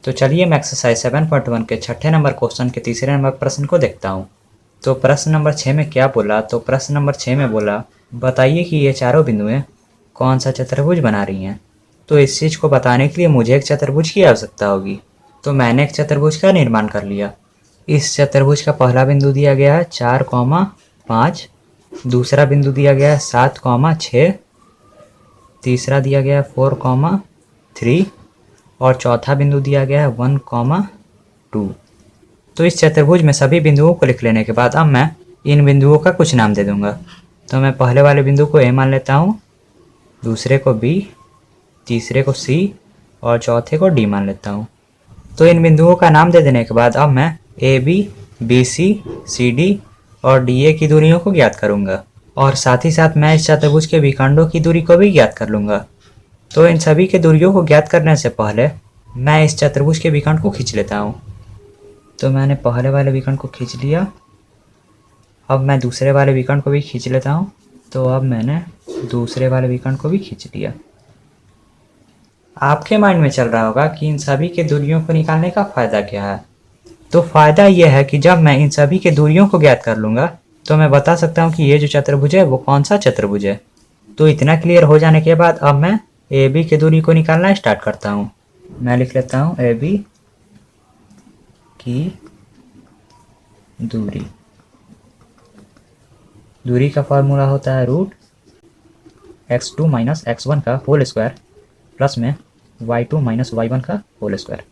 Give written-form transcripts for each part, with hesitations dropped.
तो चलिए मैं एक्सरसाइज 7.1 के छठे नंबर क्वेश्चन के तीसरे नंबर प्रश्न को देखता हूँ। तो प्रश्न नंबर 6 में क्या बोला, तो प्रश्न नंबर 6 में बोला बताइए कि ये चारों बिंदुएं कौन सा चतुर्भुज बना रही हैं। तो इस चीज़ को बताने के लिए मुझे एक चतुर्भुज की आवश्यकता होगी। तो मैंने एक चतुर्भुज का निर्माण कर लिया। इस चतुर्भुज का पहला बिंदु दिया गया है 4,5, दूसरा बिंदु दिया गया है 7,6, तीसरा दिया गया है 4,3 और चौथा बिंदु दिया गया है 1,2। तो इस चतुर्भुज में सभी बिंदुओं को लिख लेने के बाद अब मैं इन बिंदुओं का कुछ नाम दे दूंगा। तो मैं पहले वाले बिंदु को ए मान लेता हूँ, दूसरे को बी, तीसरे को सी और चौथे को डी मान लेता हूँ। तो इन बिंदुओं का नाम दे देने के बाद अब मैं A B, B C, C D और डी ए की दूरियों को ज्ञात करूंगा और साथ ही साथ मैं इस चतुर्भुज के विखंडों की दूरी को भी ज्ञात कर लूंगा। तो इन सभी के दूरियों को ज्ञात करने से पहले मैं इस चतुर्भुज के विखंड को खींच लेता हूँ। तो मैंने पहले वाले विखंड को खींच लिया। अब मैं दूसरे वाले विखंड को भी खींच लेता हूँ। तो अब मैंने दूसरे वाले विखंड को भी खींच लिया। आपके माइंड में चल रहा होगा कि इन सभी के दूरियों को निकालने का फ़ायदा क्या है। तो फ़ायदा यह है कि जब मैं इन सभी के दूरियों को ज्ञात कर लूँगा तो मैं बता सकता हूँ कि ये जो चतुर्भुज है वो कौन सा चतुर्भुज है। तो इतना क्लियर हो जाने के बाद अब मैं ए बी की दूरी को निकालना स्टार्ट करता हूँ। मैं लिख लेता हूँ ए बी की दूरी का फॉर्मूला होता है √x2 - x1 का होल स्क्वायर प्लस में y2 - y1 का होल स्क्वायर।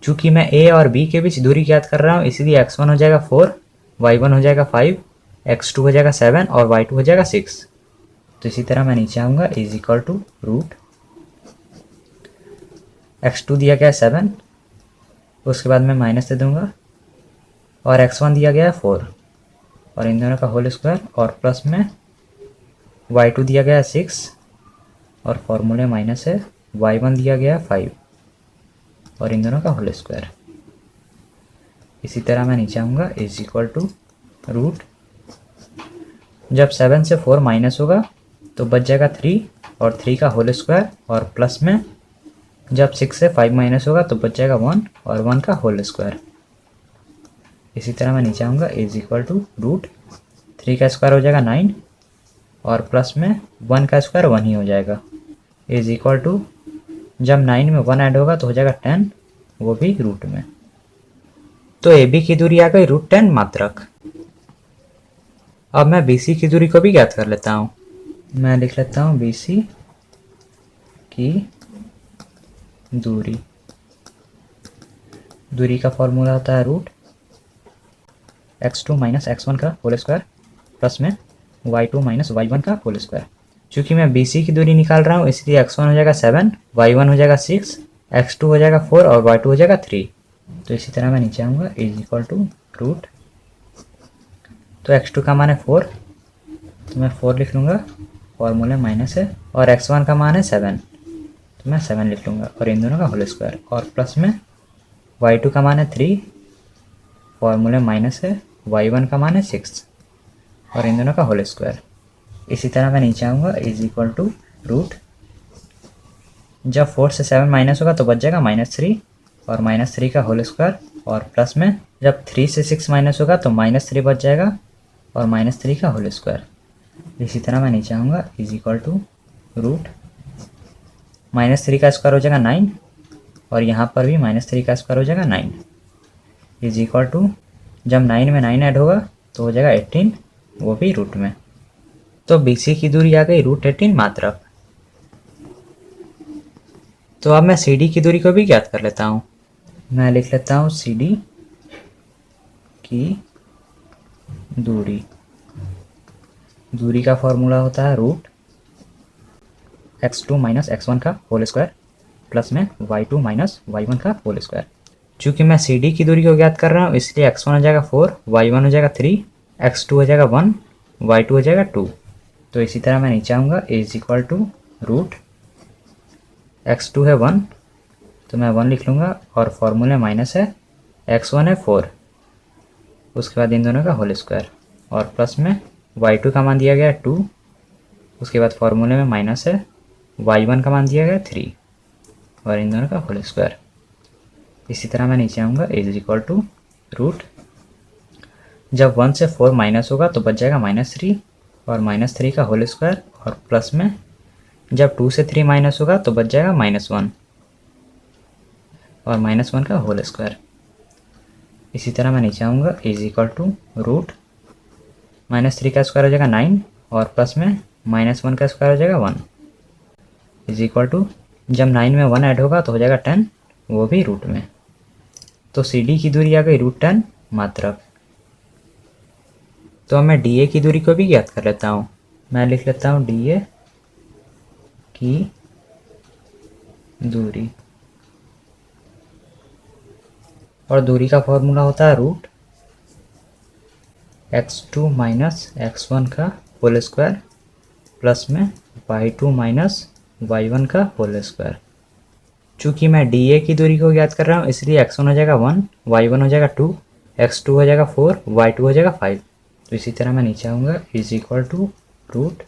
चूँकि मैं a और b के बीच दूरी ज्ञात कर रहा हूँ इसलिए x1 हो जाएगा 4, y1 हो जाएगा 5, x2 हो जाएगा 7 और y2 हो जाएगा 6। तो इसी तरह मैं नीचे आऊँगा इज इक्वल टू √x2 दिया गया है 7, उसके बाद मैं माइनस दे दूँगा और x1 दिया गया है 4 और इन दोनों का होल स्क्वायर और प्लस में y2 दिया गया है 6 और फॉर्मूले माइनस है y1 दिया गया है 5 और इन दोनों का होल स्क्वायर। इसी तरह मैं नीचे आऊँगा इज इक्वल टू रूट, जब 7 से 4 माइनस होगा तो बच जाएगा 3 और 3 का होल स्क्वायर और प्लस में जब 6 से 5 माइनस होगा तो बच जाएगा 1 और 1 का होल स्क्वायर। इसी तरह मैं नीचे आऊँगा इज इक्वल टू √3 का स्क्वायर हो जाएगा 9 और प्लस में 1 का स्क्वायर 1 ही हो जाएगा इज इक्वल टू जब 9 में 1 ऐड होगा तो हो जाएगा 10, वो भी रूट में। तो ए बी की दूरी आ गई √10 मात्रक। अब मैं बी सी की दूरी को भी ज्ञात कर लेता हूँ। मैं लिख लेता हूँ बी सी की दूरी का फॉर्मूला होता है √x2 - x1 का होल स्क्वायर प्लस में y2 - y1 का होल स्क्वायर। चूँकि मैं बी सी की दूरी निकाल रहा हूँ इसलिए x1 हो जाएगा 7, y1 हो जाएगा 6, x2 हो जाएगा 4 और y2 हो जाएगा 3। तो इसी तरह मैं नीचे आऊँगा इज इक्वल टू रूट, तो x2 का मान है 4 तो मैं 4 लिख लूँगा, फॉर्मूले माइनस है और x1 का मान है 7 तो मैं 7 लिख लूँगा और इन दोनों का होल स्क्वायर और प्लस में y2 का मान है 3, फॉर्मूले माइनस है y1 का मान है 6 और इन दोनों का होल स्क्वायर। इसी तरह मैं नीचे आऊँगा इज इक्वल टू रूट, जब 4 से 7 माइनस होगा तो बच जाएगा -3 और -3 का होल स्क्वायर और प्लस में जब 3 से 6 माइनस होगा तो -3 बच जाएगा और -3 का होल स्क्वायर। इसी तरह मैं नीचे आऊँगा इज इक्वल टू रूट, -3 का स्क्वायर हो जाएगा 9 और यहाँ पर भी -3 का स्क्वायर हो जाएगा 9 इज इक्वल टू जब 9 में 9 ऐड होगा तो हो जाएगा 18, वो भी रूट में। तो बी सी की दूरी आ गई √18 मात्रक। तो अब मैं सी डी की दूरी को भी ज्ञात कर लेता हूँ। मैं लिख लेता हूँ सी डी की दूरी का फॉर्मूला होता है √x2 - x1 का होल स्क्वायर प्लस में y2 - y1 का होल स्क्वायर। चूँकि मैं सी डी की दूरी को ज्ञात कर रहा हूँ इसलिए x1 हो जाएगा 4, y1 हो जाएगा 3, x2 हो जाएगा 1, y2 हो जाएगा 2। तो इसी तरह मैं नीचे आऊँगा is equal to root, x2 है 1 तो मैं 1 लिख लूँगा और फॉर्मूले माइनस है x1 है 4, उसके बाद इन दोनों का होल स्क्वायर और प्लस में y2 का मान दिया गया है 2, उसके बाद फॉर्मूले में माइनस है y1 का मान दिया गया है 3 और इन दोनों का होल स्क्वायर। इसी तरह मैं नीचे आऊँगा इज इक्वल टू रूट, जब 1 से 4 माइनस होगा तो बच जाएगा -3 और -3 का होल स्क्वायर और प्लस में जब 2 से 3 माइनस होगा तो बच जाएगा -1 और -1 का होल स्क्वायर। इसी तरह मैं नीचे आऊँगा इज इक्वल टू रूट, -3 का स्क्वायर हो जाएगा 9 और प्लस में -1 का स्क्वायर हो जाएगा 1 इज इक्वल टू, जब 9 में 1 ऐड होगा तो हो जाएगा 10, वो भी रूट में। तो सी डी की दूरी आ गई √10 मात्रक। तो अब मैं डी ए की दूरी को भी ज्ञात कर लेता हूँ। मैं लिख लेता हूँ डी ए की दूरी, और दूरी का फॉर्मूला होता है रूट x2 माइनस x1 का होल स्क्वायर प्लस में y2 माइनस y1 का होल स्क्वायर। चूँकि मैं डी ए की दूरी को ज्ञात कर रहा हूँ इसलिए x1 हो जाएगा 1, y1 हो जाएगा 2, x2 हो जाएगा 4, y2 हो जाएगा 5। तो इसी तरह मैं नीचे आऊँगा is equal to root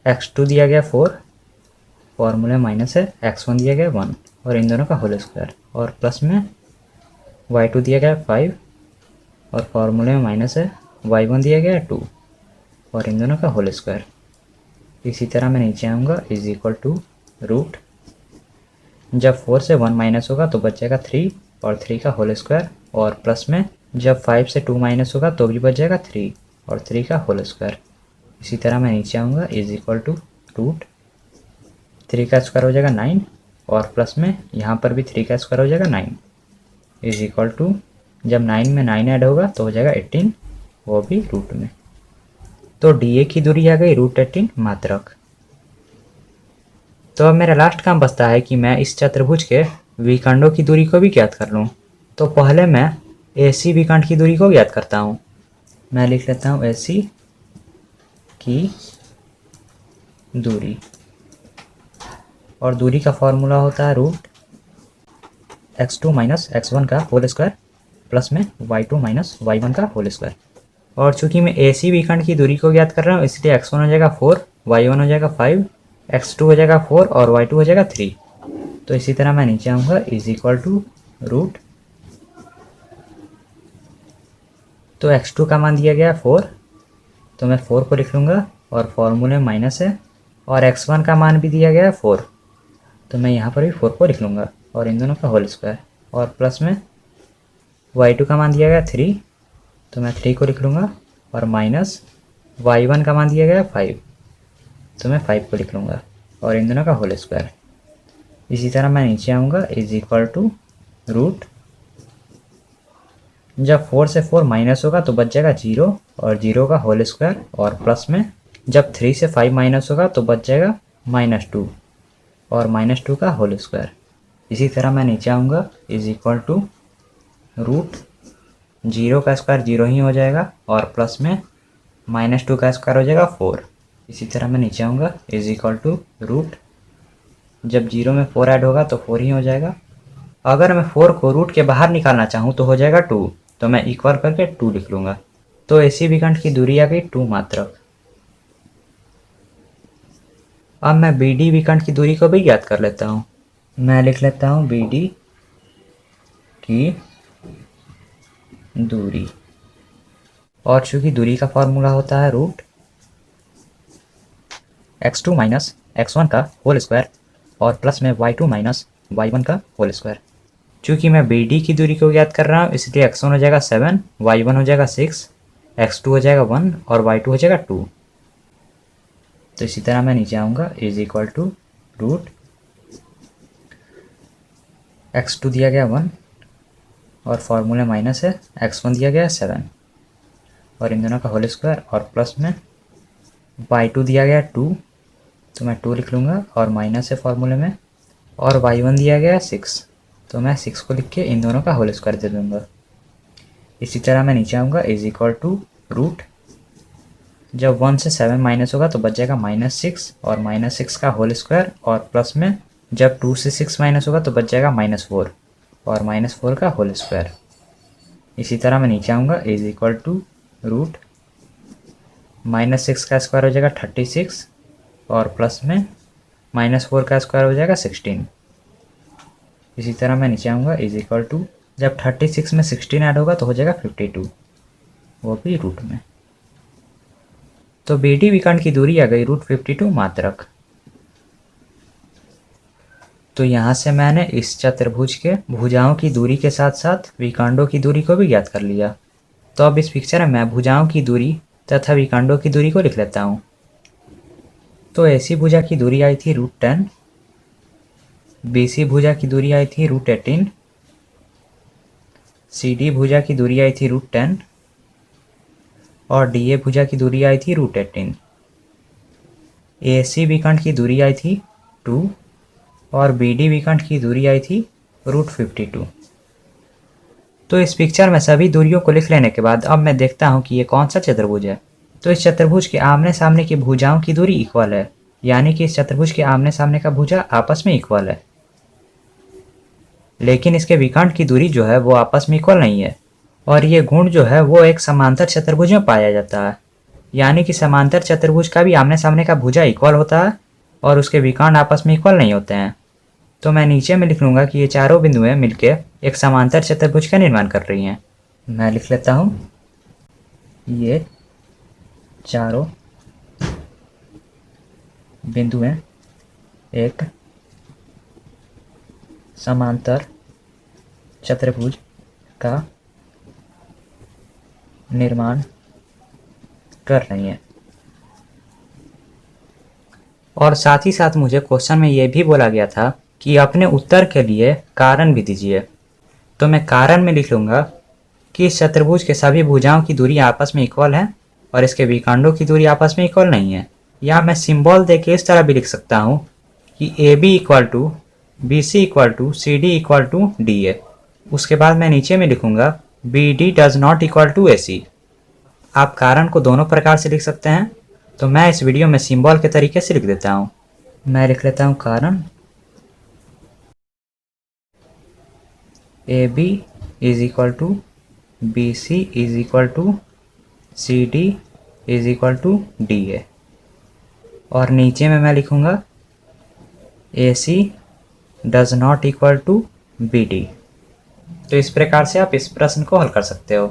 x2 दिया गया 4, फॉर्मूले माइनस है, x1 दिया गया 1 और इन दोनों का होल स्क्वायर और प्लस में y2 दिया गया 5 और फॉर्मूले में माइनस है, y1 दिया गया 2 और इन दोनों का होल स्क्वायर। इसी तरह मैं नीचे आऊँगा इज इक्वल टू रूट, जब 4 से 1 माइनस होगा तो बच जाएगा 3 और 3 का होल स्क्वायर और प्लस में जब 5 से 2 माइनस होगा तो भी बच जाएगा 3 और 3 का होल स्क्वायर। इसी तरह मैं नीचे आऊँगा इज इक्वल टू रूट, 3 का स्क्वायर हो जाएगा 9 और प्लस में यहाँ पर भी 3 का स्क्वायर हो जाएगा 9 इज इक्वल टू, जब 9 में 9 ऐड होगा तो हो जाएगा 18, वो भी रूट में। तो डी ए की दूरी आ गई √18 मात्रक। तो अब मेरा लास्ट काम बचता है कि मैं इस चतुर्भुज के विखंडों की दूरी को भी ज्ञात कर लूँ। तो पहले मैं ए सी विखंड की दूरी को ज्ञात करता हूँ। मैं लिख लेता हूँ ए सी की दूरी, और दूरी का फॉर्मूला होता है रूट x2 माइनस x1 का होल स्क्वायर प्लस में y2 माइनस y1 का होल स्क्वायर। और चूंकि मैं ए सी विखंड की दूरी को ज्ञात कर रहा हूँ इसलिए x1 हो जाएगा 4, y1 हो जाएगा 5, x2 हो जाएगा 4 और y2 हो जाएगा 3। तो इसी तरह मैं नीचे आऊँगा इज इक्वल टू रूट, तो x2 का मान दिया गया 4 तो मैं 4 को लिख लूँगा और फॉर्मूले में माइनस है, और x1 का मान भी दिया गया है 4 तो मैं यहाँ पर भी 4 को लिख लूँगा और इन दोनों का होल स्क्वायर, और प्लस में y2 का मान दिया गया 3 तो मैं 3 को लिख लूँगा और माइनस y1 का मान दिया गया 5 तो मैं 5 को लिख लूँगा और इन दोनों का होल स्क्वायर। इसी तरह मैं नीचे आऊँगा इज इक्वल टू रूट, जब 4 से 4 माइनस होगा तो बच जाएगा 0 और 0 का होल स्क्वायर और प्लस में जब 3 से 5 माइनस होगा तो बच जाएगा -2 और -2 का होल स्क्वायर। इसी तरह मैं नीचे आऊँगा इज इक्वल टू रूट, 0 का स्क्वायर 0 ही हो जाएगा और प्लस में -2 का स्क्वायर हो जाएगा 4। इसी तरह मैं नीचे आऊँगा इज इक्वल टू रूट, जब 0 में 4 ऐड होगा तो 4 ही हो जाएगा। अगर मैं 4 को रूट के बाहर निकालना चाहूँ तो हो जाएगा 2 तो मैं इक्वल करके 2 लिख लूँगा। तो एसी विखंड की दूरी आ गई 2 मात्रक। अब मैं बी डी विखंड की दूरी को भी ज्ञात कर लेता हूँ। मैं लिख लेता हूँ बी डी की दूरी, और चूंकि दूरी का फॉर्मूला होता है रूट x2 माइनस x1 का होल स्क्वायर और प्लस में y2 माइनस y1 का होल स्क्वायर। चूंकि मैं बी डी की दूरी को ज्ञात कर रहा हूँ इसलिए x1 हो जाएगा 7, y1 हो जाएगा 6, x2 हो जाएगा 1 और y2 हो जाएगा 2। तो इसी तरह मैं नीचे आऊँगा is equal to root, x2 दिया गया 1 और फॉर्मूले माइनस है, x1 दिया गया 7 और इन दोनों का होल स्क्वायर और प्लस में y2 दिया गया 2 तो मैं 2 लिख लूँगा और माइनस है फॉर्मूले में, और y1 दिया गया 6 तो मैं 6 को लिख के इन दोनों का होल स्क्वायर दे दूँगा। इसी तरह मैं नीचे आऊँगा इज इक्वल टू रूट, जब 1 से 7 माइनस होगा तो बच जाएगा -6 और -6 का होल स्क्वायर और प्लस में जब 2 से 6 माइनस होगा तो बच जाएगा -4 और -4 का होल स्क्वायर। इसी तरह मैं नीचे आऊँगा इज इक्वल टू रूट, -6 का स्क्वायर हो जाएगा 36 और प्लस में -4 का स्क्वायर हो जाएगा 16। इसी तरह मैं नीचे आऊँगा इज इक्वल टू, जब 36 में 16 ऐड होगा तो हो जाएगा 52, वो भी रूट में। तो बी डी विकर्ण की दूरी आ गई √52 मात्रक। तो यहाँ से मैंने इस चतुर्भुज के भुजाओं की दूरी के साथ साथ विकर्णों की दूरी को भी ज्ञात कर लिया। तो अब इस पिक्चर में मैं भुजाओं की दूरी तथा विकर्णों की दूरी को लिख लेता हूँ। तो ऐसी भुजा की दूरी आई थी √10, BC भुजा की दूरी आई थी √18, CD भुजा की दूरी आई थी √10 और DA भुजा की दूरी आई थी √18। AC विकर्ण की दूरी आई थी 2 और BD विकर्ण की दूरी आई थी √52। तो इस पिक्चर में सभी दूरियों को लिख लेने के बाद अब मैं देखता हूँ कि ये कौन सा चतुर्भुज है। तो इस चतुर्भुज के आमने सामने की भुजाओं की दूरी इक्वल है, यानी कि इस चतुर्भुज के आमने सामने का भुजा आपस में इक्वल है। लेकिन इसके विकर्ण की दूरी जो है वो आपस में इक्वल नहीं है, और ये गुण जो है वो एक समांतर चतुर्भुज में पाया जाता है, यानी कि समांतर चतुर्भुज का भी आमने सामने का भुजा इक्वल होता है और उसके विकर्ण आपस में इक्वल नहीं होते हैं। तो मैं नीचे में लिख लूँगा कि ये चारों बिंदुएं मिलकर एक समांतर चतुर्भुज का निर्माण कर रही हैं। मैं लिख लेता हूँ, ये चारों बिंदुएं एक समांतर चतुर्भुज का निर्माण कर रही हैं। और साथ ही साथ मुझे क्वेश्चन में ये भी बोला गया था कि अपने उत्तर के लिए कारण भी दीजिए। तो मैं कारण में लिख लूँगा कि इस चतुर्भुज के सभी भुजाओं की दूरी आपस में इक्वल है और इसके विकर्णों की दूरी आपस में इक्वल नहीं है। या मैं सिंबल दे के इस तरह भी लिख सकता हूँ कि AB equal to BC equal to CD equal to DA। उसके बाद मैं नीचे में लिखूँगा BD does not equal to AC। आप कारण को दोनों प्रकार से लिख सकते हैं, तो मैं इस वीडियो में सिंबल के तरीके से लिख देता हूँ। मैं लिख लेता हूँ कारण AB is equal to BC is equal to CD is equal to DA, और नीचे में मैं लिखूँगा AC does not equal to BD। तो इस प्रकार से आप इस प्रश्न को हल कर सकते हो।